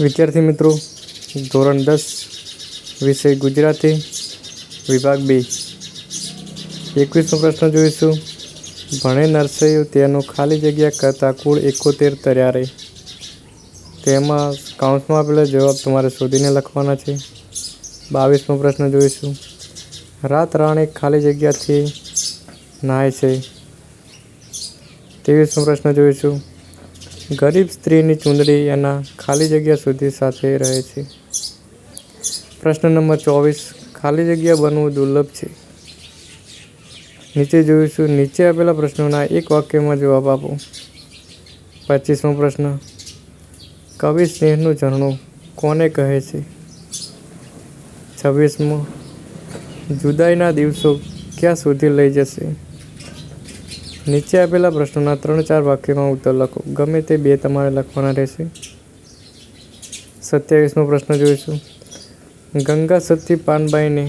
વિદ્યાર્થી મિત્રો, ધોરણ 10 વિષય ગુજરાતી વિભાગ 2 21મો પ્રશ્ન જોઈશું. ભણે નરસૈયું તેનું ખાલી જગ્યા કરતાં કુલ 71 તર્યા રે. તેમાં કાઉન્સમાં આપેલો જવાબ તમારે શોધીને લખવાના છે. 22મો પ્રશ્ન જોઈશું. રાત રાણી ખાલી જગ્યાથી નહાય છે. 23મો પ્રશ્ન જોઈશું. ગરીબ સ્ત્રીની ચૂંદડી એના ખાલી જગ્યા સુધી સાથે રહે છે. પ્રશ્ન નંબર 24. ખાલી જગ્યા બનવું દુર્લભ છે. નીચે જોઈશું. નીચે આપેલા પ્રશ્નોના એક વાક્યમાં જવાબ આપો. 25મો પ્રશ્ન. કવિ સ્નેહનું ઝરણું કોને કહે છે? 26મો. જુદાઈના દિવસો ક્યાં સુધી લઈ જશે? નીચે આપેલા પ્રશ્નોના 3-4 વાક્યોમાં ઉત્તર લખો. ગમે તે 2 તમારે લખવાના રહેશે. 27મો પ્રશ્ન જોઈશું. ગંગા સતી પાનબાઈને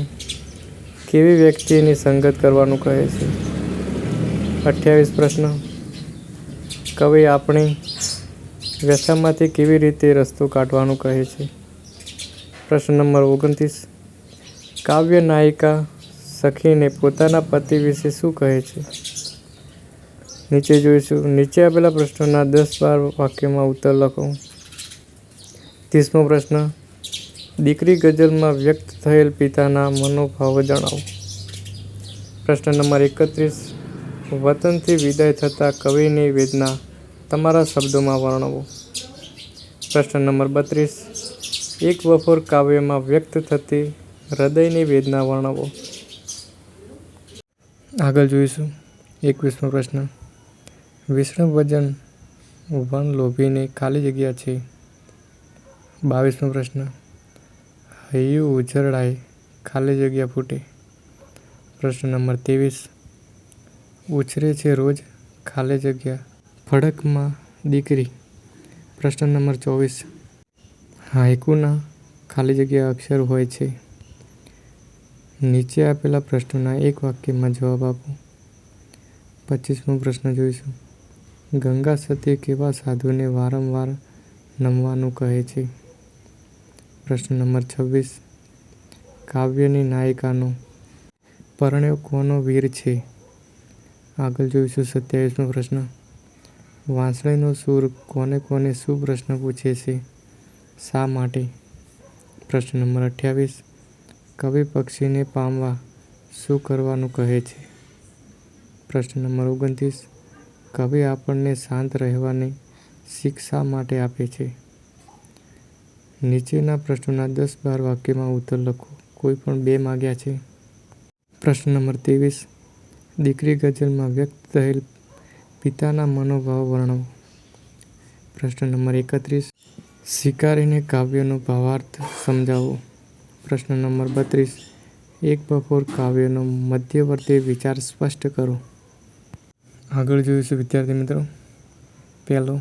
કેવી વ્યક્તિની સંગત કરવાનું કહે છે? 28 પ્રશ્ન. કવિ આપણી વ્યથામાંથી કેવી રીતે રસ્તો કાઢવાનું કહે છે? પ્રશ્ન નંબર 29. કાવ્ય નાયિકા સખીને પોતાના પતિ વિશે શું કહે છે? નીચે જોઈશું. નીચે આપેલા પ્રશ્નોના 10-12 વાક્યોમાં ઉત્તર લખો. 30મો પ્રશ્ન. દીકરી ગઝલમાં વ્યક્ત થયેલ પિતાના મનોભાવો જણાવો. પ્રશ્ન નંબર 31. વતનથી વિદાય થતાં કવિની વેદના તમારા શબ્દોમાં વર્ણવો. પ્રશ્ન નંબર 32. એક બપોર કાવ્યમાં વ્યક્ત થતી હૃદયની વેદના વર્ણવો. આગળ જોઈશું. 21મો પ્રશ્ન. વિષ્ણુ ભજન વન લોભીને ખાલી જગ્યા છે. 22મો પ્રશ્ન. હૈયું ઉજરડાય ખાલી જગ્યા ફૂટે. પ્રશ્ન નંબર 23. ઉછરે છે રોજ ખાલી જગ્યા ફળકમાં દીકરી. પ્રશ્ન નંબર 24. હાયકુના ખાલી જગ્યા અક્ષર હોય છે. નીચે આપેલા પ્રશ્નોના એક વાક્યમાં જવાબ આપો. 25મો પ્રશ્ન જોઈશું. ગંગા સતી કેવા સાધુને વારંવાર નમવાનું કહે છે? પ્રશ્ન નંબર 26. કાવ્યની નાયિકાનો પરણ્યો કોનો વીર છે? આગળ જોઈશું. 27મો પ્રશ્ન. વાંસળીનો સૂર કોને કોને શું પ્રશ્ન પૂછે છે? શા માટે? પ્રશ્ન નંબર 28. કવિ પક્ષીને પામવા શું કરવાનું કહે છે? પ્રશ્ન નંબર 29. કવિ આપણને શાંત રહેવાની શીખ શા માટે આપે છે? નીચેના પ્રશ્નોના 10-12 વાક્યમાં ઉત્તર લખો. કોઈ પણ 2 માગ્યા છે. પ્રશ્ન નંબર 23. દીકરી ગઝલમાં વ્યક્ત થયેલ પિતાના મનોભાવ વર્ણવો. પ્રશ્ન નંબર 31. શિકારીને કાવ્યનો ભાવાર્થ સમજાવો. પ્રશ્ન નંબર 32. એક બપોર કાવ્યનો મધ્યવર્તી વિચાર સ્પષ્ટ કરો. આગળ જોઈશું વિદ્યાર્થી મિત્રો. પહેલો.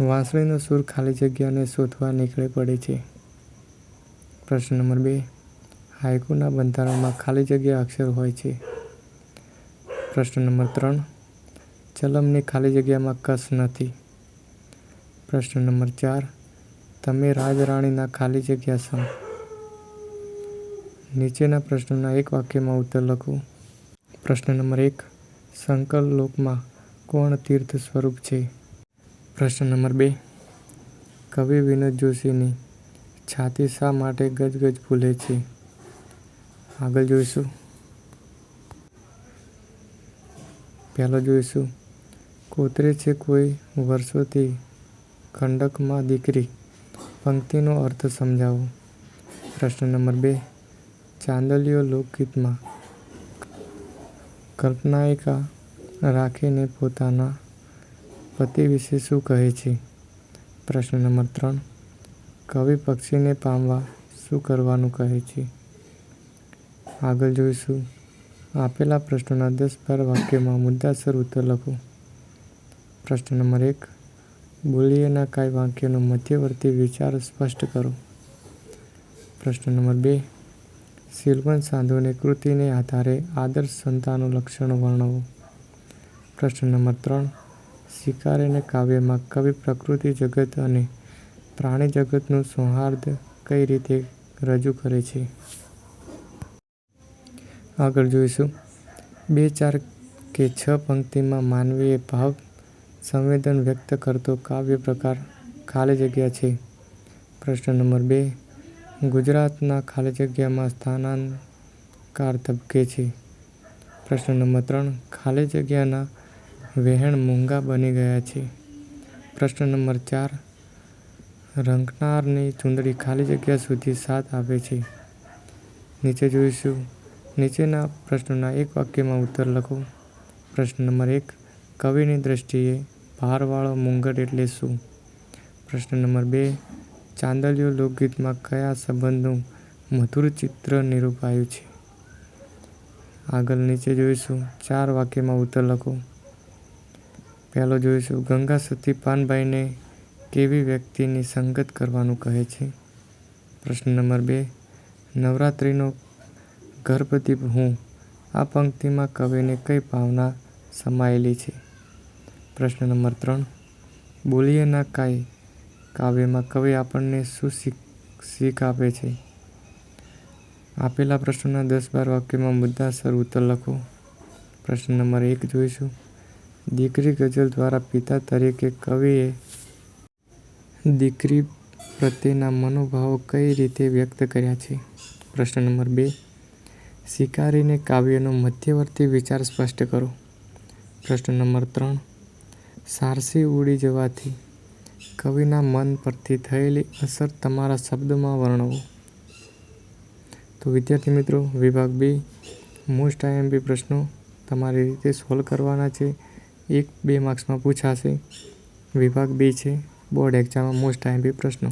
વાંસળીનો સૂર ખાલી જગ્યાને શોધવા નીકળે પડે છે. પ્રશ્ન નંબર 2. હાયકુના બંધારણમાં ખાલી જગ્યા અક્ષર હોય છે. પ્રશ્ન નંબર 3. ચલમની ખાલી જગ્યામાં કસ નથી. પ્રશ્ન નંબર 4. તમે રાજરાણીના ખાલી જગ્યા છો. નીચેના પ્રશ્નોના એક વાક્યમાં ઉત્તર લખો. પ્રશ્ન નંબર 1. સંકર લોકમાં કોણ તીર્થ સ્વરૂપ છે? પ્રશ્ન નંબર 2. કવિ વિનોદ જોશીની છાતી શા માટે ગજગજ ફૂલે છે? આગળ જોઈશું. પહેલો જોઈશું. કોતરે છે કોઈ વર્ષોથી ખંડકમાં દીકરી. પંક્તિનો અર્થ સમજાવો. પ્રશ્ન નંબર 2. ચાંદલિયો લોકગીતમાં કલ્પનાયિકા રાખીને પોતાના પતિ વિશે શું કહે છે? પ્રશ્ન નંબર 3. કવિ પક્ષીને પામવા શું કરવાનું કહે છે? આગળ જોઈશું. આપેલા પ્રશ્નોના 10-12 વાક્યોમાં મુદ્દાસર ઉત્તર લખો. પ્રશ્ન નંબર 1. બોલીએના કાંઈ વાક્યનો મધ્યવર્તી વિચાર સ્પષ્ટ કરો. પ્રશ્ન નંબર 2. શીલવંત સાંધુની કૃતિને આધારે આદર્શ સંતાનનું લક્ષણો વર્ણવો. પ્રશ્ન નંબર 3. શિકારીને કાવ્યમાં કવિ પ્રકૃતિ જગત અને પ્રાણી જગતનું સૌહાર્દ કઈ રીતે રજૂ કરે છે? આગળ જોઈશું 2, 4 કે 6 પંક્તિમાં માનવીય ભાવ સંવેદન વ્યક્ત કરતો કાવ્ય પ્રકાર ખાલી જગ્યા છે. પ્રશ્ન નંબર 2 ગુજરાતના ખાલી જગ્યામાં સ્થાનાંકાર તબક્કે છે. પ્રશ્ન નંબર 3 ખાલી જગ્યાના વહેણ મૂંગા બની ગયા છે. પ્રશ્ન નંબર 4 રંકનારની ચૂંદડી ખાલી જગ્યા સુધી સાથ આપે છે. નીચે જોઈશું નીચેના પ્રશ્નોના એક વાક્યમાં ઉત્તર લખો. પ્રશ્ન નંબર 1 કવિની દ્રષ્ટિએ ભારવાળો મુંગટ એટલે શું? પ્રશ્ન નંબર 2 ચાંદલિયો લોકગીતમાં કયા સંબંધનું મધુર ચિત્ર નિરૂપાયું છે? આગળ નીચે જોઈશું 4 વાક્યમાં ઉત્તર લખો. પહેલો જોઈશું ગંગા સતી પાનબાઈને કેવી વ્યક્તિની સંગત કરવાનું કહે છે? પ્રશ્ન નંબર 2 નવરાત્રિનો ગર્ભદીપ હું આ પંક્તિમાં કવિની કઈ ભાવના સમાયેલી છે? પ્રશ્ન નંબર 3 બોલીએ ના કાય કાવ્યમાં કવિ આપણને શું શીખ આપે છે? આપેલા પ્રશ્નોના 10-12 વાક્યોમાં મુદ્દાસર ઉત્તર લખો. પ્રશ્ન નંબર 1 જોઈશું દીકરી ગઝલ દ્વારા પિતા તરીકે કવિએ દીકરી પ્રત્યેના મનોભાવો કઈ રીતે વ્યક્ત કર્યા છે? પ્રશ્ન નંબર 2 શિકારીને કાવ્યનો મધ્યવર્તી વિચાર સ્પષ્ટ કરો. પ્રશ્ન નંબર 3 સારસી ઉડી જવાથી કવિના મન પરથી થયેલી અસર તમારા શબ્દમાં વર્ણવો. તો વિદ્યાર્થી મિત્રો વિભાગ 2 મોસ્ટ આઈએમપી પ્રશ્નો તમારી રીતે સોલ્વ કરવાના છે. 1-2 માર્ક્સમાં પૂછાશે. વિભાગ 2 છે બોર્ડ એક્ઝામમાં મોસ્ટ આઈએમપી પ્રશ્નો.